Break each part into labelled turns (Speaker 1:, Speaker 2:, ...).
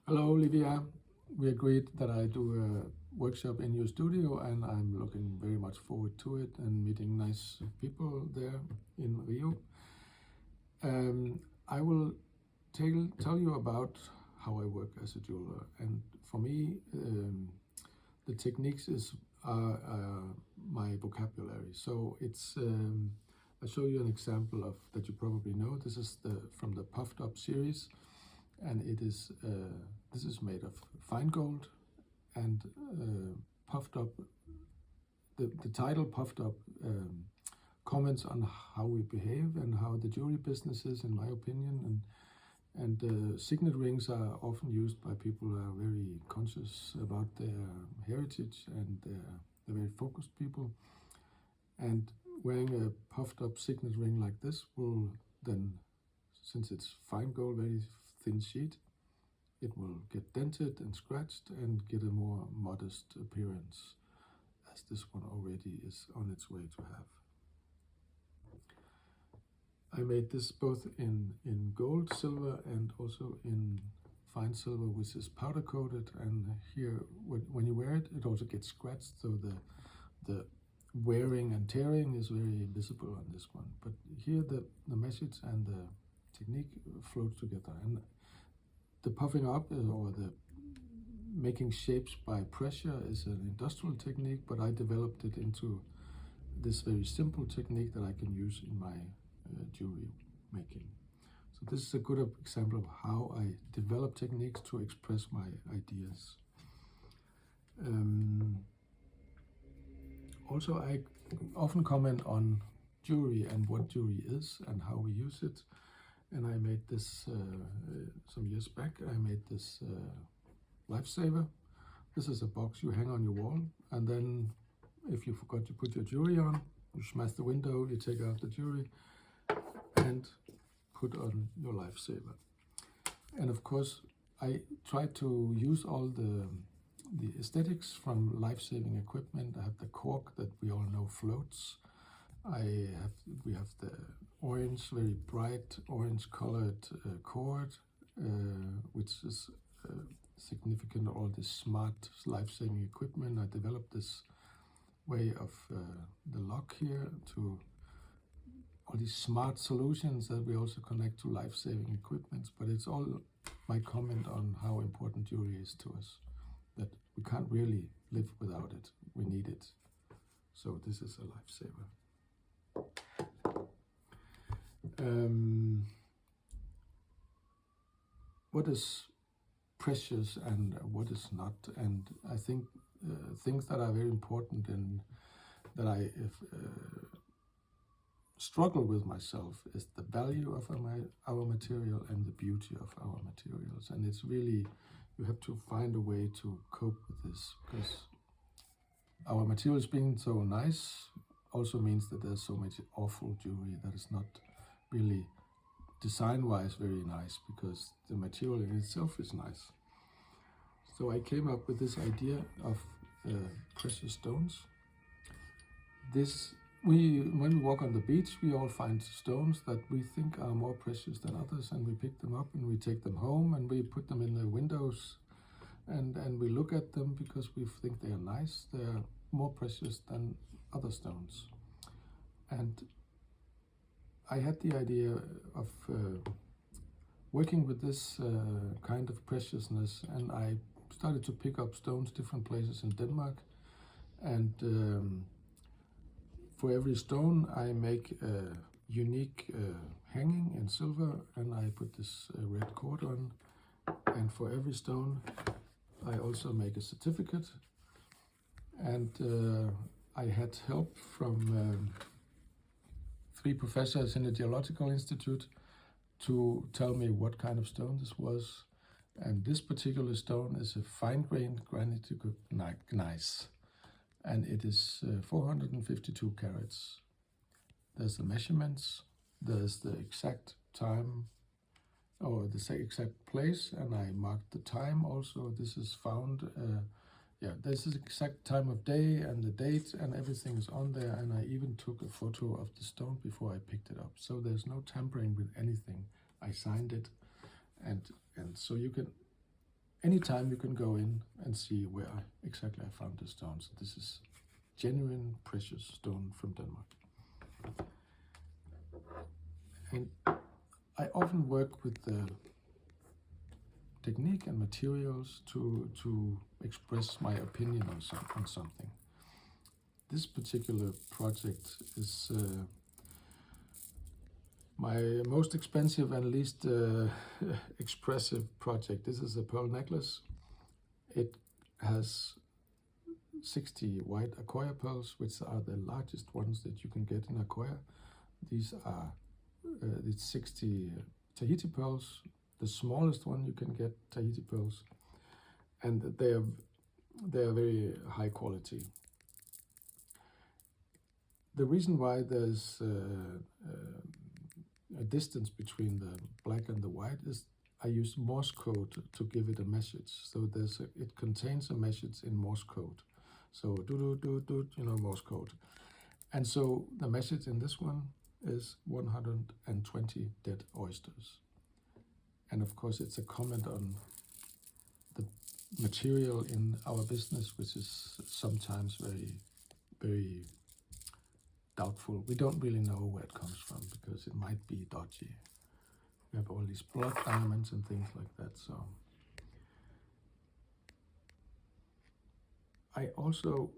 Speaker 1: Hello, Olivia. We agreed that I do a workshop in your studio, and I'm looking very much forward to it and meeting nice people there in Rio. I will tell you about how I work as a jeweler, and for me, the techniques is my vocabulary. So I'll show you an example of that you probably know. This is from the Puffed Up series, and this is made of fine gold and puffed up. The title Puffed Up comments on how we behave and how the jewelry business is, in my opinion. And signet rings are often used by people who are very conscious about their heritage, and they're very focused people. And wearing a puffed up signet ring like this will then, since it's fine gold, very thin sheet, it will get dented and scratched and get a more modest appearance, as this one already is on its way to have. I made this both in gold, silver, and also in fine silver, which is powder coated. And here, when you wear it, it also gets scratched, so the wearing and tearing is very visible on this one. But here, the message and the technique float together. And the puffing up or the making shapes by pressure is an industrial technique, but I developed it into this very simple technique that I can use in my jewelry making. So this is a good example of how I develop techniques to express my ideas. Also, I often comment on jewelry and what jewelry is and how we use it. And I made this some years back. I made this lifesaver. This is a box you hang on your wall, and then if you forgot to put your jewelry on, you smash the window, you take out the jewelry, and put on your lifesaver. And of course, I try to use all the aesthetics from life-saving equipment. I have the cork that we all know floats. We have the orange, very bright orange colored cord, which is significant. All this smart life-saving equipment. I developed this way of the lock here to all these smart solutions that we also connect to life-saving equipment. But it's all my comment on how important jewelry is to us, that we can't really live without it. We need it. So this is a lifesaver. What is precious and what is not? And I think things that are very important and that I struggle with myself is the value of our material and the beauty of our materials. And it's really, you have to find a way to cope with this, because our materials being so nice also means that there's so much awful jewelry that is not really design-wise very nice, because the material in itself is nice. So I came up with this idea of precious stones. When we walk on the beach, we all find stones that we think are more precious than others, and we pick them up and we take them home and we put them in the windows, and we look at them because we think they are nice. They are more precious than other stones. And I had the idea of working with this kind of preciousness, and I started to pick up stones different places in Denmark, and for every stone I make a unique hanging in silver, and I put this red cord on, and for every stone I also make a certificate. And I had help from 3 professors in the Geological Institute to tell me what kind of stone this was. And this particular stone is a fine-grained granite gneiss, and it is 452 carats. There's the measurements, there's the exact time or the exact place, and I marked the time also. This is found, this is exact time of day and the date, and everything is on there, and I even took a photo of the stone before I picked it up. So there's no tampering with anything. I signed it, and so you can, anytime you can go in and see where exactly I found the stone. So this is genuine precious stone from Denmark. And I often work with the technique and materials to express my opinion on something. This particular project is my most expensive and least expressive project. This is a pearl necklace. It has 60 white Akoya pearls, which are the largest ones that you can get in Akoya. These are it's 60 Tahiti pearls, the smallest one you can get, Tahiti pearls, and they are very high quality. The reason why there's a distance between the black and the white is I use Morse code to give it a message. So it contains a message in Morse code. So do Morse code. And so the message in this one is 120 dead oysters. And of course it's a comment on the material in our business, which is sometimes very, very doubtful. We don't really know where it comes from because it might be dodgy. We have all these blood diamonds and things like that. So I also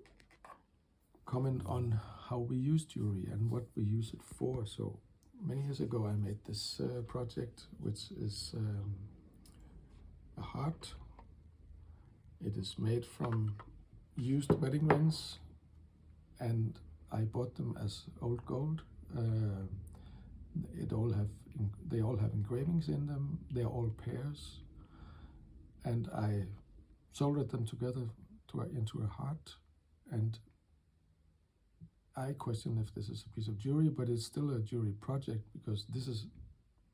Speaker 1: comment on how we use jewelry and what we use it for. So many years ago I made this project, which is a heart. It is made from used wedding rings, and I bought them as old gold. They all have engravings in them. They are all pairs, and I soldered them together into a heart. And I question if this is a piece of jewelry, but it's still a jewelry project because this is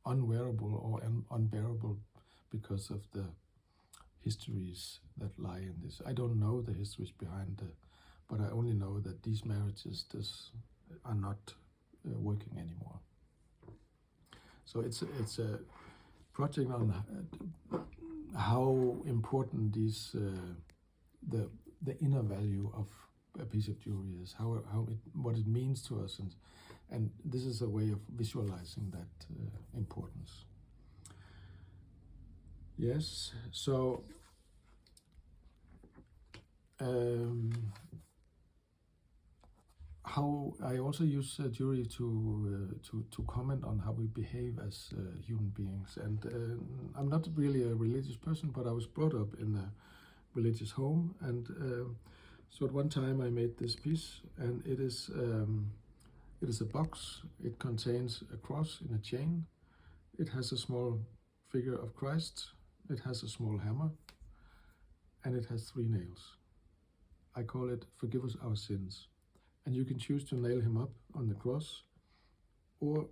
Speaker 1: unwearable or unbearable because of the histories that lie in this. I don't know the histories behind it, but I only know that these marriages are not working anymore. So it's a project on how important the inner value of a piece of jewelry is, what it means to us, and this is a way of visualizing that importance. Yes, so how I also use jewelry to comment on how we behave as human beings. And I'm not really a religious person, but I was brought up in a religious home, and so at one time I made this piece, and it is a box. It contains a cross in a chain. It has a small figure of Christ. It has a small hammer, and it has 3 nails. I call it "Forgive us our sins." And you can choose to nail him up on the cross, or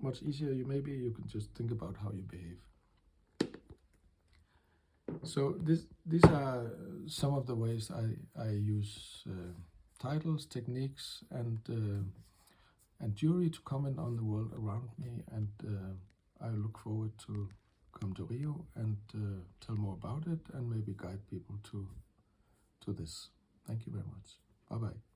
Speaker 1: much easier, you can just think about how you behave. So these are some of the ways I use titles, techniques, and jewelry to comment on the world around me. And I look forward to come to Rio and tell more about it and maybe guide people to this. Thank you very much. Bye-bye.